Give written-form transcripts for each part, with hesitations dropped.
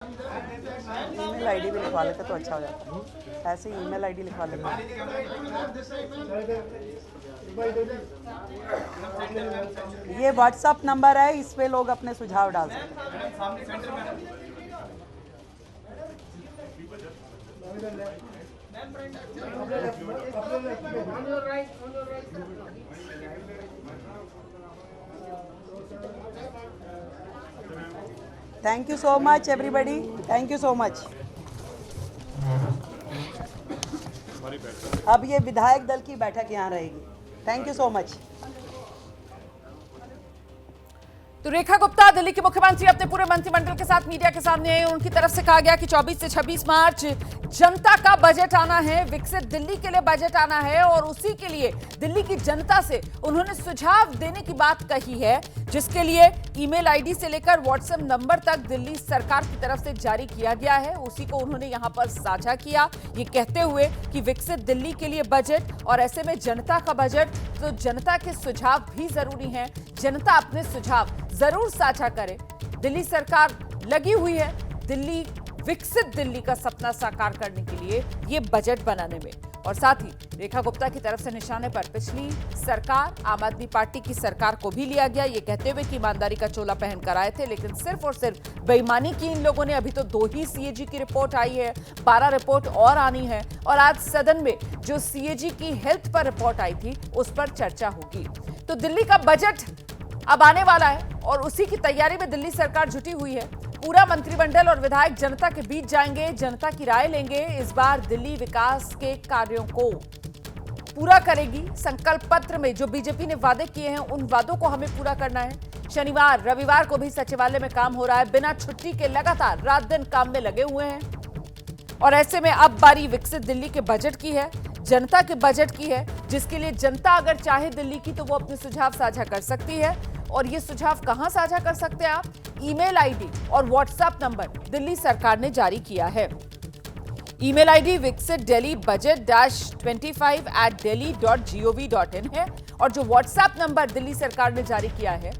Email ID भी लिखवा लेते तो अच्छा हो जाता। ऐसे ईमेल आईडी लिखवा लेते। ये व्हाट्सएप नंबर है, इस पे लोग अपने सुझाव डाल सकते हैं। Thank you so much everybody, thank you so much. अब ये विधायक दल की बैठक यहाँ रहेगी। Thank you so much. तो रेखा गुप्ता दिल्ली के मुख्यमंत्री अपने पूरे मंत्रिमंडल के साथ मीडिया के सामने आई। उनकी तरफ से कहा गया कि 24 से 26 मार्च जनता का बजट आना है, विकसित दिल्ली के लिए बजट आना है और उसी के लिए दिल्ली की जनता से उन्होंने सुझाव देने की बात कही है, जिसके लिए ईमेल आईडी से लेकर व्हाट्सएप नंबर तक दिल्ली सरकार की तरफ से जारी किया गया है। उसी को उन्होंने यहां पर साझा किया, ये कहते हुए कि विकसित दिल्ली के लिए बजट और ऐसे में जनता का बजट, तो जनता के सुझाव भी जरूरी हैं। जनता अपने सुझाव जरूर साझा करे। दिल्ली सरकार लगी हुई है दिल्ली विकसित दिल्ली का सपना साकार करने के लिए ये बजट बनाने में। और साथ ही रेखा गुप्ता की तरफ से निशाने पर पिछली सरकार आम आदमी पार्टी की सरकार को भी लिया गया, ये कहते हुए कि ईमानदारी का चोला पहन कर आए थे, लेकिन सिर्फ और सिर्फ बेईमानी की इन लोगों ने। अभी तो 2 ही सीएजी की रिपोर्ट आई है, 12 रिपोर्ट और आनी है और आज सदन में जो सीएजी की हेल्थ पर रिपोर्ट आई थी उस पर चर्चा होगी। तो दिल्ली का बजट अब आने वाला है और उसी की तैयारी में दिल्ली सरकार जुटी हुई है। पूरा मंत्रिमंडल और विधायक जनता के बीच जाएंगे, जनता की राय लेंगे। इस बार दिल्ली विकास के कार्यों को पूरा करेगी। संकल्प पत्र में जो बीजेपी ने वादे किए हैं उन वादों को हमें पूरा करना है। शनिवार रविवार को भी सचिवालय में काम हो रहा है, बिना छुट्टी के लगातार रात दिन काम में लगे हुए हैं। और ऐसे में अब बारी विकसित दिल्ली के बजट की है, जनता के बजट की है, जिसके लिए जनता अगर चाहे दिल्ली की तो वो अपने सुझाव साझा कर सकती है। और ये सुझाव कहां साझा कर सकते हैं आप? ईमेल आईडी और व्हाट्सएप नंबर दिल्ली सरकार ने जारी किया है। ईमेल आईडी विकसित दिल्ली बजट -25@delhi.gov.in है और जो व्हाट्सएप नंबर दिल्ली सरकार ने जारी किया है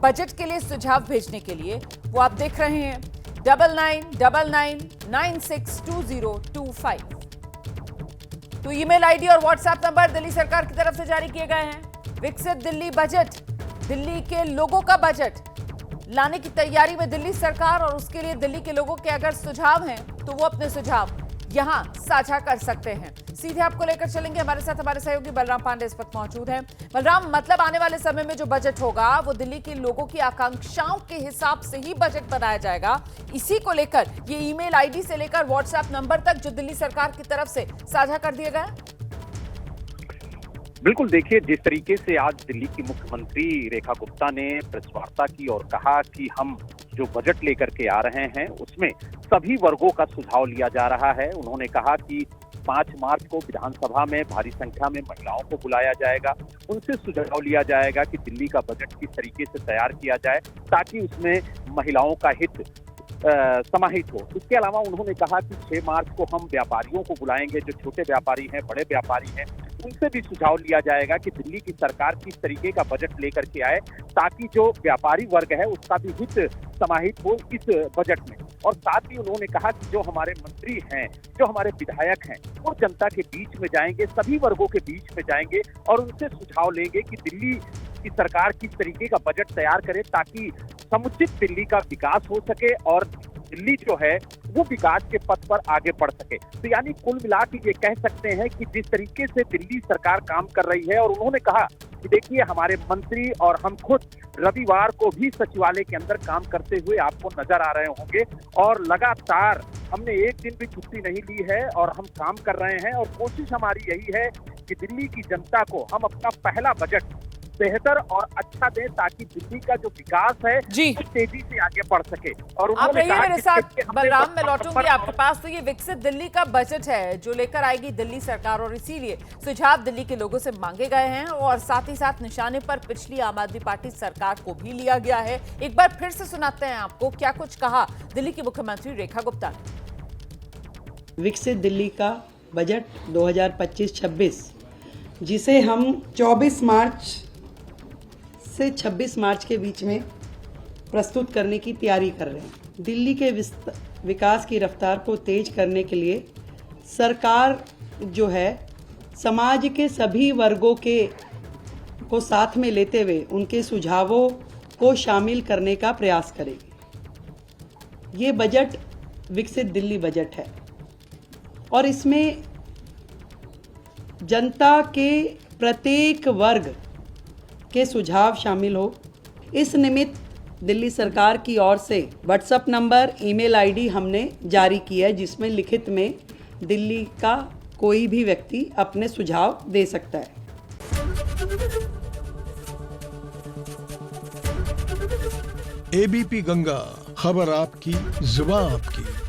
बजट के लिए सुझाव भेजने के लिए, वो आप देख रहे हैं 9999962025। तो ईमेल आईडी और व्हाट्सएप नंबर दिल्ली सरकार की तरफ से जारी किए गए हैं। विकसित दिल्ली बजट, दिल्ली के लोगों का बजट लाने की तैयारी में दिल्ली सरकार, और उसके लिए दिल्ली के लोगों के अगर सुझाव हैं तो वो अपने सुझाव यहां साझा कर सकते हैं। सीधे आपको लेकर चलेंगे, हमारे साथ हमारे सहयोगी बलराम पांडे इस वक्त मौजूद हैं। बलराम, मतलब आने वाले समय में जो बजट होगा वो दिल्ली के लोगों की आकांक्षाओं के हिसाब से ही बजट बनाया जाएगा। इसी को लेकर ये ईमेल आईडी से लेकर व्हाट्सएप नंबर तक जो दिल्ली सरकार की तरफ से साझा कर दिए गए। बिल्कुल, देखिए जिस तरीके से आज दिल्ली की मुख्यमंत्री रेखा गुप्ता ने प्रेस वार्ता की और कहा कि हम जो बजट लेकर के आ रहे हैं उसमें सभी वर्गों का सुझाव लिया जा रहा है। उन्होंने कहा कि 5 मार्च को विधानसभा में भारी संख्या में महिलाओं को बुलाया जाएगा, उनसे सुझाव लिया जाएगा कि दिल्ली का बजट किस तरीके से तैयार किया जाए ताकि उसमें महिलाओं का हित समाहित हो। इसके अलावा उन्होंने कहा कि 6 मार्च को हम व्यापारियों को बुलाएंगे, जो छोटे व्यापारी हैं, बड़े व्यापारी हैं, उनसे भी सुझाव लिया जाएगा कि दिल्ली की सरकार किस तरीके का बजट लेकर के आए ताकि जो व्यापारी वर्ग है उसका भी हित समाहित हो इस बजट में। और साथ ही उन्होंने कहा कि जो हमारे मंत्री हैं, जो हमारे विधायक हैं, वो जनता के बीच में जाएंगे, सभी वर्गों के बीच में जाएंगे और उनसे सुझाव लेंगे कि दिल्ली की सरकार किस तरीके का बजट तैयार करे ताकि समुचित दिल्ली का विकास हो सके और दिल्ली जो है वो विकास के पथ पर आगे बढ़ सके। तो यानी कुल मिला के ये कह सकते हैं कि जिस तरीके से दिल्ली सरकार काम कर रही है, और उन्होंने कहा कि देखिए हमारे मंत्री और हम खुद रविवार को भी सचिवालय के अंदर काम करते हुए आपको नजर आ रहे होंगे और लगातार हमने एक दिन भी छुट्टी नहीं ली है और हम काम कर रहे हैं और कोशिश हमारी यही है कि दिल्ली की जनता को हम अपना पहला बजट बेहतर और अच्छा दें ताकि दिल्ली का जो विकास है वो तेजी से आगे बढ़ सके। और आप रहिए मेरे साथ बलराम, मैं लौटूंगी आपके पास। तो ये विकसित दिल्ली का बजट है जो लेकर आएगी दिल्ली सरकार और इसीलिए सुझाव दिल्ली के लोगों से मांगे गए हैं और साथ ही साथ निशाने पर पिछली आम आदमी पार्टी सरकार को भी लिया गया है। एक बार फिर से सुनाते हैं आपको क्या कुछ कहा दिल्ली की मुख्यमंत्री रेखा गुप्ता ने। विकसित दिल्ली का बजट 2025-26 जिसे हम 24 मार्च से 26 मार्च के बीच में प्रस्तुत करने की तैयारी कर रहे हैं। दिल्ली के विकास की रफ्तार को तेज करने के लिए सरकार जो है समाज के सभी वर्गों को साथ में लेते हुए उनके सुझावों को शामिल करने का प्रयास करेगी। ये बजट विकसित दिल्ली बजट है और इसमें जनता के प्रत्येक वर्ग के सुझाव शामिल हो। इस निमित्त दिल्ली सरकार की ओर से व्हाट्सएप नंबर, ईमेल आईडी हमने जारी की है, जिसमें लिखित में दिल्ली का कोई भी व्यक्ति अपने सुझाव दे सकता है। एबीपी गंगा, खबर आपकी, जुबान आपकी।